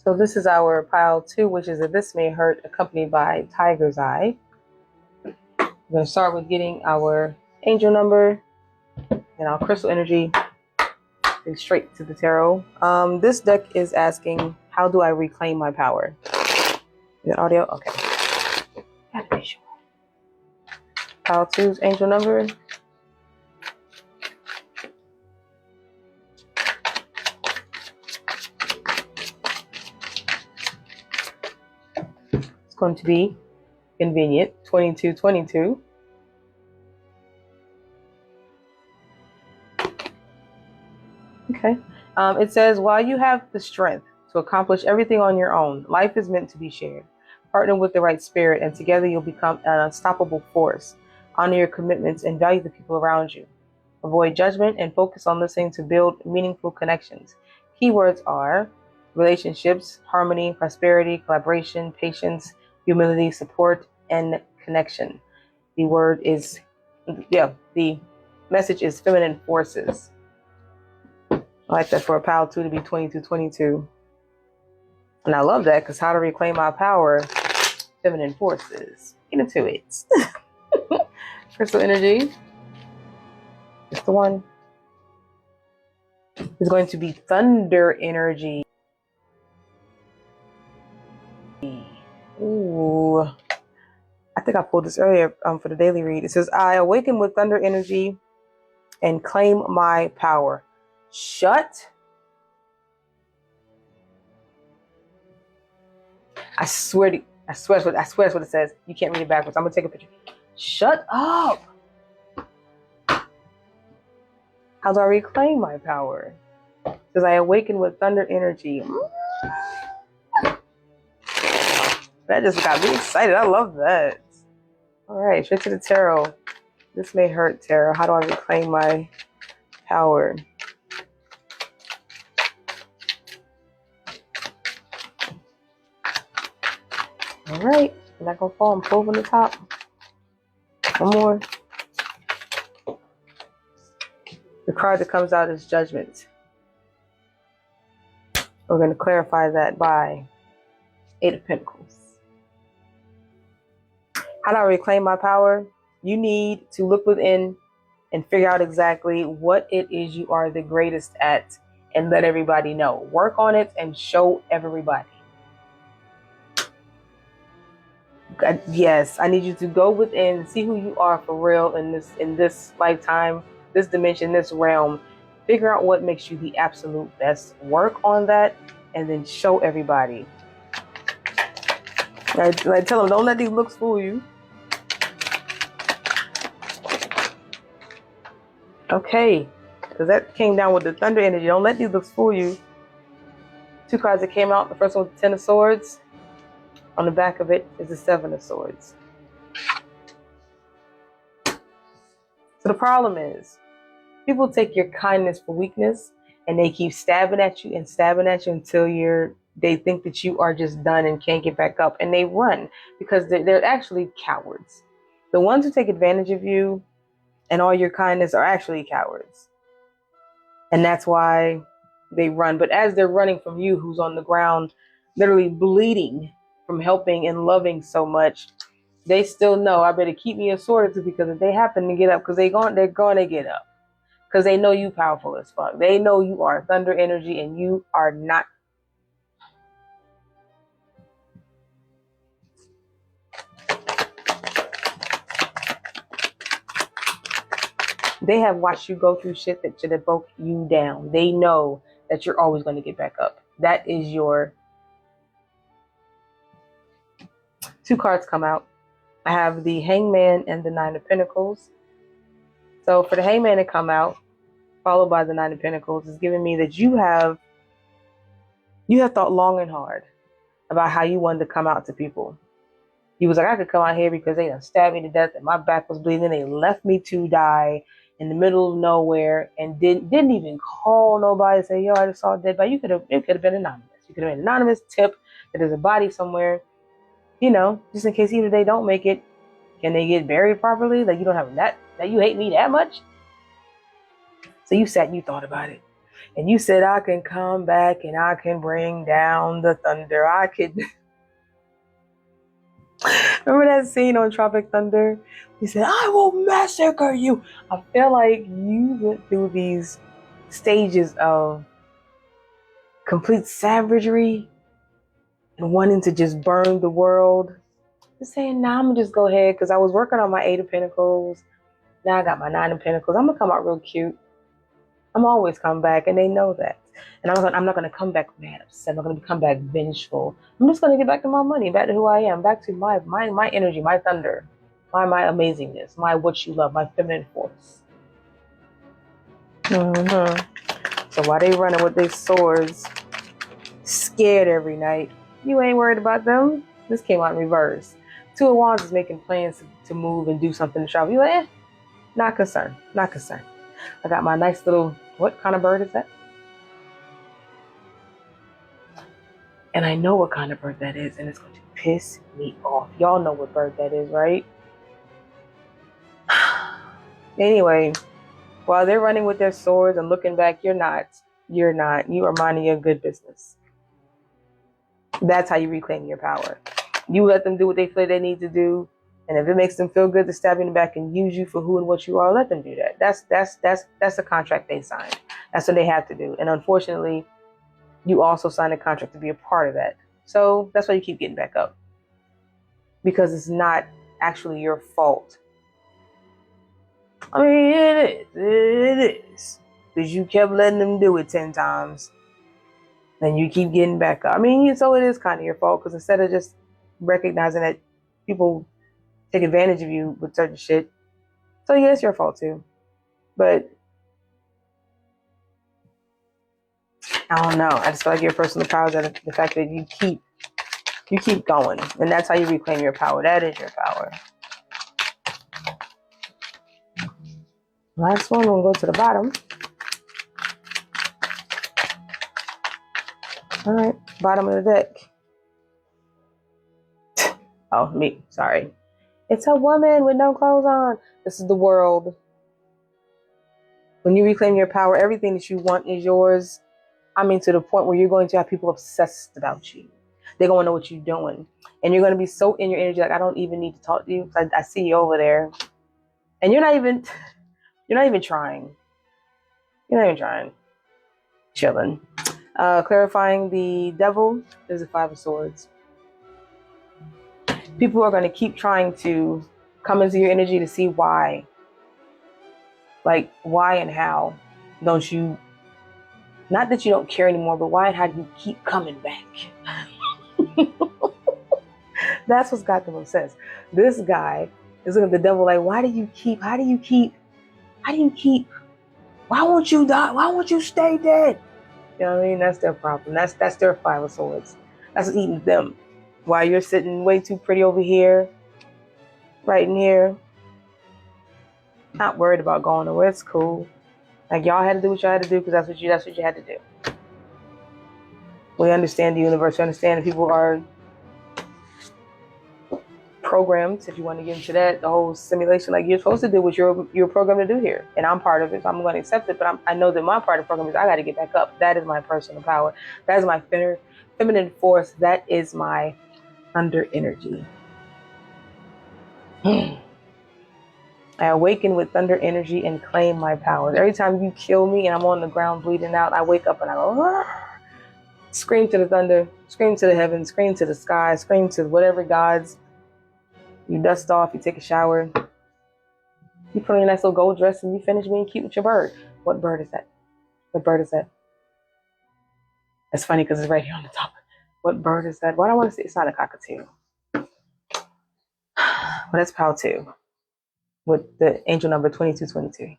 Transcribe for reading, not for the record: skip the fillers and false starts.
So this is our pile 2, which is a This May Hurt, accompanied by Tiger's Eye. We're going to start with getting our angel number and our crystal energy straight to the tarot. This deck is asking, how do I reclaim my power? Is it audio? Okay. Gotta be sure. Pile 2's angel number. It's going to be convenient, 2222. Okay. It says, while you have the strength to accomplish everything on your own, life is meant to be shared. Partner with the right spirit, and together you'll become an unstoppable force. Honor your commitments and value the people around you. Avoid judgment and focus on listening to build meaningful connections. Keywords are relationships, harmony, prosperity, collaboration, patience, humility, support, and connection. The message is feminine forces. I like that for a pile 2 to be 2222. And I love that because how to reclaim my power, feminine forces. Get into it. Crystal energy. It's the one. It's going to be thunder energy. Ooh. I think I pulled this earlier for the daily read. It says, I awaken with thunder energy and claim my power. Shut. I swear that's what it says. You can't read it backwards. I'm gonna take a picture. Shut up. How do I reclaim my power? It says, I awaken with thunder energy. That just got me excited. I love that. All right, straight to the tarot. This may hurt, tarot. How do I reclaim my power? All right, I'm not gonna fall. I'm pulling the top. One more. The card that comes out is Judgment. We're going to clarify that by 8 of Pentacles. How do I reclaim my power? You need to look within and figure out exactly what it is you are the greatest at and let everybody know. Work on it and show everybody. Yes, I need you to go within, see who you are for real in this lifetime, this dimension, this realm. Figure out what makes you the absolute best. Work on that and then show everybody. Like tell them, don't let these looks fool you. Okay, because that came down with the thunder energy. Don't let these looks fool you. 2 cards that came out. The first one was the 10 of Swords. On the back of it is the 7 of Swords. So the problem is, people take your kindness for weakness and they keep stabbing at you until they think that you are just done and can't get back up, and they run because they're actually cowards. The ones who take advantage of you and all your kindness are actually cowards. And that's why they run. But as they're running from you, who's on the ground, literally bleeding from helping and loving so much, they still know, I better keep me a sword or two, because if they happen to get up, because they're going to get up. Because they know you powerful as fuck. They know you are thunder energy and you are not. They have watched you go through shit that should have broke you down. They know that you're always going to get back up. That is your... 2 cards come out. I have the Hangman and the 9 of Pentacles. So for the Hangman to come out, followed by the 9 of Pentacles, is giving me that you have thought long and hard about how you wanted to come out to people. You was like, I could come out here because they done stabbed me to death and my back was bleeding. They left me to die in the middle of nowhere and didn't even call nobody and say, yo, I just saw a dead body. It could have been anonymous. You could have been anonymous, tip that there's a body somewhere, just in case either they don't make it. Can they get buried properly? Like, you don't have that you hate me that much? So you sat and you thought about it. And you said I can come back and I can bring down the thunder. I could. Remember that scene on Tropic Thunder? He said, I will massacre you. I feel like you went through these stages of complete savagery and wanting to just burn the world. Just saying, nah, I'm going to just go ahead because I was working on my 8 of Pentacles. Now I got my 9 of Pentacles. I'm going to come out real cute. I'm always coming back, and they know that. And I'm not going to come back mad, upset. I'm not going to come back vengeful. I'm just going to get back to my money, back to who I am, back to my energy, my thunder, my amazingness, my what you love, my feminine force. So while they running with their swords, scared every night, you ain't worried about them. This came out in reverse. 2 of Wands is making plans to move and do something to travel. You like, not concerned, not concerned. I got my nice little, what kind of bird is that? And I know what kind of bird that is, and it's going to piss me off. Y'all know what bird that is, right? Anyway, while they're running with their swords and looking back, you're not. You are minding your good business. That's how you reclaim your power. You let them do what they feel they need to do, and if it makes them feel good to stab you in the back and use you for who and what you are, let them do that. That's the contract they signed. That's what they have to do. And unfortunately, you also signed a contract to be a part of that. So that's why you keep getting back up. Because it's not actually your fault. I mean, it is. Because you kept letting them do it 10 times. And you keep getting back up. I mean, so it is kind of your fault. Because instead of just recognizing that people take advantage of you with certain shit. So yeah, it's your fault too. But I don't know. I just feel like your personal power is the fact that you keep going. And that's how you reclaim your power. That is your power. Last one, we'll go to the bottom. All right, bottom of the deck. Oh, me, sorry. It's a woman with no clothes on. This is the world. When you reclaim your power, everything that you want is yours. I mean, to the point where you're going to have people obsessed about you. They're going to know what you're doing. And you're going to be so in your energy, like, I don't even need to talk to you. I see you over there. And you're not even trying. You're not even trying. Chilling. Clarifying the devil is the 5 of Swords. People are going to keep trying to come into your energy to see why. Like, why and how don't you, not that you don't care anymore, but why and how do you keep coming back? That's what's got them obsessed. This guy is looking at the devil like, how do you keep, why won't you die? Why won't you stay dead? You know what I mean? That's their problem. That's their 5 of Swords. That's what's eating them. While you're sitting way too pretty over here, right in here, not worried about going nowhere. It's cool. Like, y'all had to do what y'all had to do because that's what you had to do. We understand the universe. We understand that people are programmed, if you want to get into that, the whole simulation. Like, you're supposed to do what you're programmed to do here. And I'm part of it, so I'm going to accept it. But I know that my part of the program is I got to get back up. That is my personal power. That is my feminine force. That is my thunder energy. I awaken with thunder energy and claim my powers. Every time you kill me and I'm on the ground bleeding out, I wake up and I go, Arr! Scream to the thunder, scream to the heavens, scream to the sky, scream to whatever gods. You dust off, you take a shower, you put on your nice little gold dress, and you finish being cute with your bird. What bird is that? What bird is that? It's funny because it's right here on the top. What bird is that? What I want to say, it's not a cockatoo. Well, that's POW 2 with the angel number 2222.